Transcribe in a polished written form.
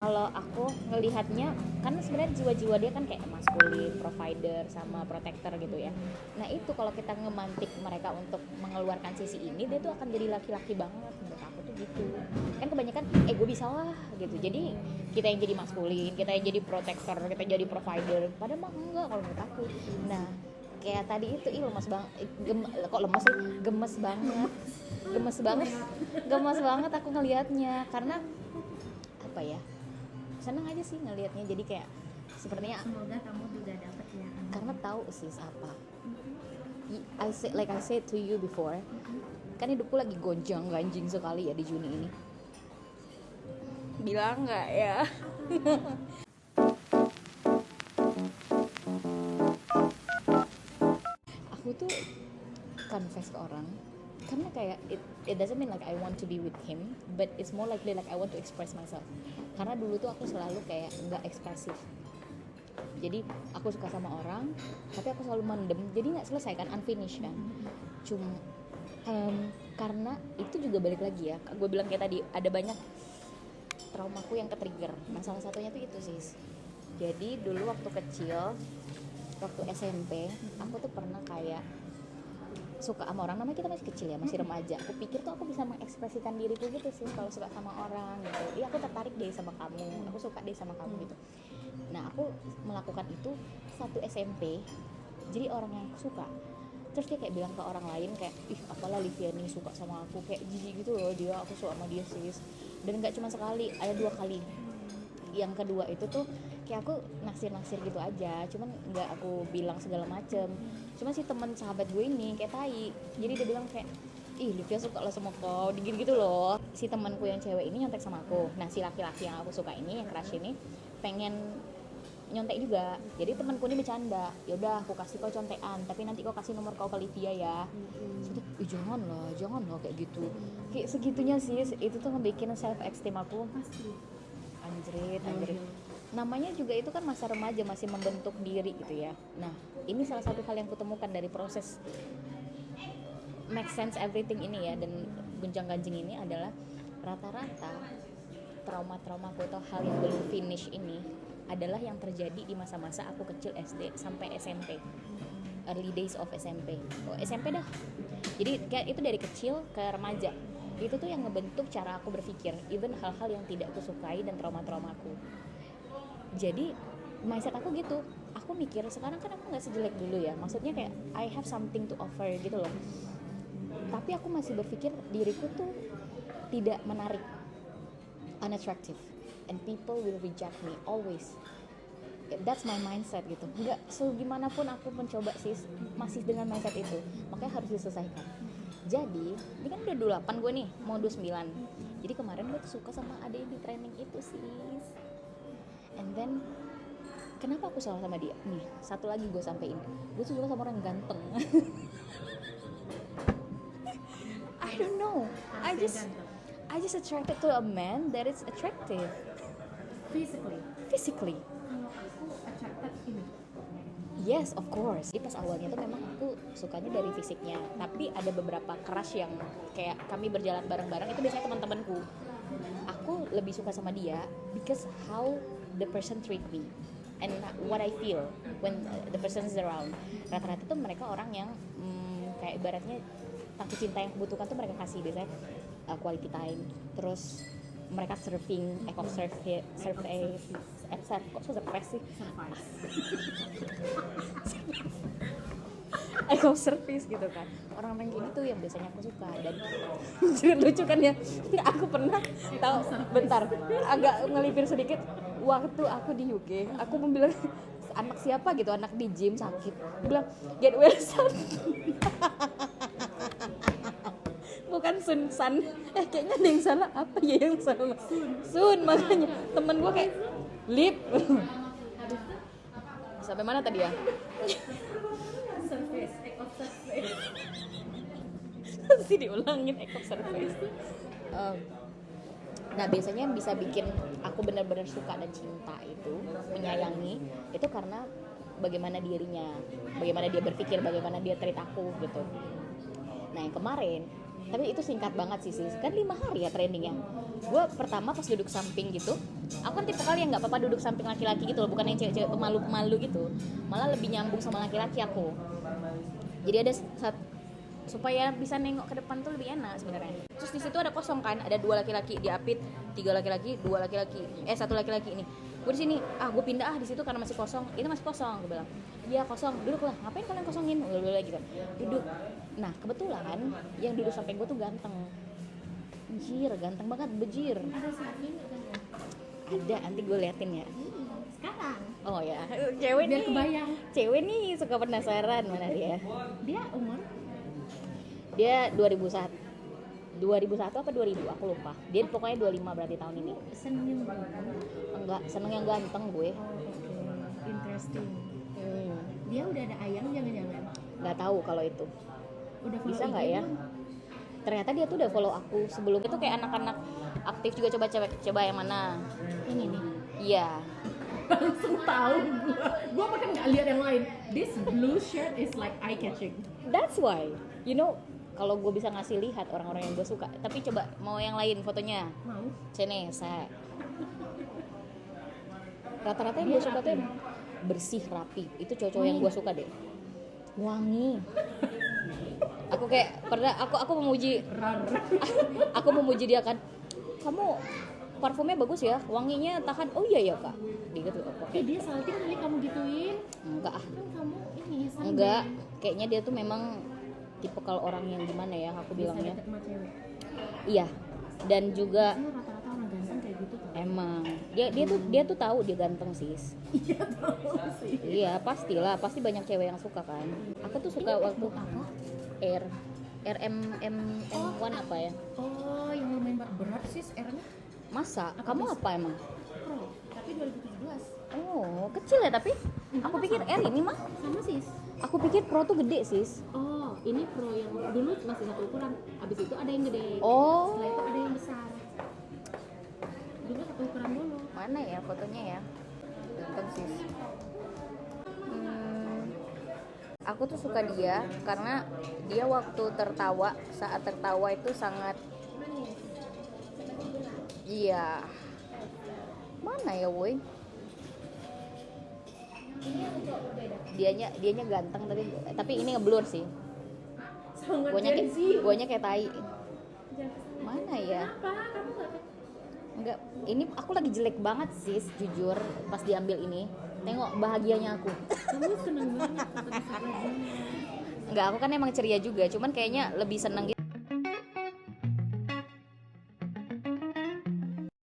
kalau aku ngelihatnya kan sebenarnya jiwa-jiwa dia kan kayak maskulin, provider sama protector gitu ya. Nah itu kalau kita ngemantik mereka untuk mengeluarkan sisi ini, dia tuh akan jadi laki-laki banget menurut aku tuh gitu. Kan kebanyakan gue bisa lah gitu. Jadi kita yang jadi maskulin, kita yang jadi protector, kita jadi provider. Padahal mah enggak kalau menurut aku. Nah kayak tadi itu lemas banget, kok lemas sih, gemes banget aku ngelihatnya karena apa ya, seneng aja sih ngelihatnya. Jadi kayak sepertinya semoga kamu juga dapet ya, karena tahu sih apa I said to you before, kan hidupku lagi gonjang ganjing sekali ya di Juni ini. Bilang nggak ya? Aku tuh confess ke orang karena kayak it doesn't mean like I want to be with him, but it's more likely like I want to express myself. Karena dulu tuh aku selalu kayak nggak ekspresif. Jadi aku suka sama orang, tapi aku selalu mendem. Jadi nggak selesai kan, unfinished kan. Cuma karena itu juga balik lagi ya. Gue bilang kayak tadi ada banyak traumaku yang ke-trigger. Nah salah satunya tuh itu sih. Jadi dulu waktu kecil, waktu SMP, aku tuh pernah kayak suka sama orang, namanya kita masih kecil ya, masih remaja. Aku pikir tuh aku bisa mengekspresikan diriku gitu sih kalau suka sama orang gitu. Iya aku tertarik deh sama kamu, aku suka deh sama kamu gitu. Nah aku melakukan itu satu SMP. Jadi orang yang aku suka, terus dia kayak bilang ke orang lain kayak, ih apalah Livia nih suka sama aku, kayak jijik gitu loh dia, aku suka sama dia sis. Dan nggak cuma sekali, ada 2 kali. Yang kedua itu tuh kayak aku naksir gitu aja, cuman nggak aku bilang segala macem. Cuma si teman sahabat gue ini kayak tai, jadi dia bilang kayak, ih Livia suka lo sama kau, gitu loh. Si temanku yang cewek ini nyontek sama aku. Nah si laki-laki yang aku suka ini, yang crush ini pengen nyontek juga. Jadi temanku ini bercanda, yaudah aku kasih kau contekan, tapi nanti kau kasih nomor kau ke Livia ya. Terus jangan lah kayak gitu. Kayak segitunya sih, itu tuh ngebikin self esteem aku anjrit. Namanya juga itu kan masa remaja, masih membentuk diri gitu ya. Nah ini salah satu hal yang kutemukan dari proses make sense everything ini ya, dan gonjang-ganjing ini adalah rata-rata trauma-traumaku atau hal yang belum finish ini adalah yang terjadi di masa-masa aku kecil SD sampai SMP, early days of SMP, SMP dah. Jadi kayak itu dari kecil ke remaja, itu tuh yang ngebentuk cara aku berpikir, even hal-hal yang tidak aku sukai dan trauma-traumaku. Jadi mindset aku gitu, aku mikir sekarang kan aku nggak sejelek dulu ya, maksudnya kayak I have something to offer gitu loh, tapi aku masih berpikir diriku tuh tidak menarik, unattractive, and people will reject me always. That's my mindset gitu. Nggak segimana pun aku mencoba sih masih dengan mindset itu, makanya harus diselesaikan. Jadi ini kan udah 28 gue nih, mau 29. Jadi kemarin gue tuh suka sama adek di training itu sis. And then kenapa aku salah sama dia? Nih satu lagi gue sampein, gue tuh suka sama orang ganteng. I don't know, I just attracted to a man that is attractive physically. Kalau aku attracted ini. Yes, of course. Jadi pas awalnya tuh memang aku sukanya dari fisiknya, tapi ada beberapa crush yang kayak kami berjalan bareng-bareng itu biasanya teman-temanku. Aku lebih suka sama dia because how the person treat me and what I feel when the person is around. Rata-rata tuh mereka orang yang kayak ibaratnya tangki cinta yang kebutuhan tuh mereka kasih biasanya quality time, terus mereka serving, kok surprise sih? Eco service gitu kan, orang-orang gini tuh yang biasanya aku suka. Dan lucu kan ya, aku pernah tahu, bentar agak ngelipir sedikit, waktu aku di UK aku mau bilang anak siapa gitu, anak di gym sakit, dia bilang get well son. Bukan Sun, kayaknya ada yang salah, apa ya yang salah? Sun, makanya temen gue kayak lip. Sampai mana tadi ya? Surface, act of surface. Sih diulangin act of surface. Nah biasanya yang bisa bikin aku benar-benar suka dan cinta itu, menyayangi, itu karena bagaimana dirinya, bagaimana dia berpikir, bagaimana dia treat aku gitu. Nah yang kemarin Tapi itu singkat banget sih sis, kan 5 hari ya trainingnya. Gue pertama pas duduk samping gitu, aku kan tipe kali yang nggak apa-apa duduk samping laki-laki gitu loh, bukan yang cewek-cewek pemalu-pemalu gitu, malah lebih nyambung sama laki-laki aku. Jadi ada supaya bisa nengok ke depan tuh lebih enak sebenarnya. Terus di situ ada kosong kan, ada 2 laki-laki diapit, 3 laki-laki, 2 laki-laki, 1 laki-laki ini. Gue di sini, gue pindah di situ karena masih kosong. Itu masih kosong, gue bilang. Iya kosong, duduk lah. Ngapain kalian kosongin? Udah lagi kan. Duduk. Nah kebetulan yang duduk samping gue tuh ganteng. Anjir, ganteng banget, bejir. Ada selfie nggak kan? Ada, nanti gue liatin ya. Sekarang. Oh ya, cewek Biar nih. kebayang. Cewek nih suka penasaran mana dia. Dia umur Dia 2001 apa 2000 aku lupa. Dia pokoknya 25 berarti tahun ini. senyum banget. Enggak, seneng yang ganteng gue. Oh, oke. Interesting. Dia udah ada ayang jangan-jangan? Nggak tahu kalau itu. Udah follow Bisa IG nggak ya? belum? Ternyata dia tuh udah follow aku sebelum itu, kayak anak-anak aktif juga, coba yang mana. Yang ini. Iya. Langsung tahu gua bahkan nggak lihat yang lain. This blue shirt is like eye catching. That's why. You know, kalau gue bisa ngasih lihat orang-orang yang gue suka. Tapi coba mau yang lain fotonya. Mau? Sini, saya. Rata-rata yang gue suka tuh emang bersih, rapi. Itu cowok-cowok yang gue suka deh. Wangi. Aku kayak pernah aku memuji aku memuji dia kan. Kamu parfumnya bagus ya, wanginya tahan. Oh iya ya kak. Dia gitu. Oke. Dia salting kali kamu gituin. Enggak ah. Kan kamu ini sunburn. Enggak. Kayaknya dia tuh memang tipe kalau orang yang gimana ya aku Bisa bilangnya. deket sama cewek. Iya. Dan juga Biasanya rata-rata orang ganteng kayak gitu tuh. emang dia tuh tahu dia ganteng sis. Iya tahu sih. Iya pastilah, pasti banyak cewek yang suka kan. Aku tuh suka waktu Apa? RM1 apa ya? Oh, yang lumayan berat sis R-nya. Masa? Kamu apa emang? Pro, tapi 2017. Oh kecil ya tapi. Aku pikir R ini mah. Sama sis. Aku pikir Pro tuh gede sis. Oh, ini Pro yang dulu masih satu ukuran. Abis itu ada yang gede. Oh. Setelah itu ada yang besar. Dulu satu ukuran dulu. Mana ya fotonya ya? Ganteng sis. Aku tuh suka dia karena dia waktu tertawa, saat tertawa itu sangat, iya. Mana ya woi? Dianya ganteng tapi ini ngeblur sih. Sangat Guanya kayak tai. Mana ya? Apa? Kamu gak Enggak, ini aku lagi jelek banget sis, jujur pas diambil ini. Tengok bahagianya aku. Kamu seneng banget. Enggak, aku kan emang ceria juga, cuman kayaknya lebih seneng gitu.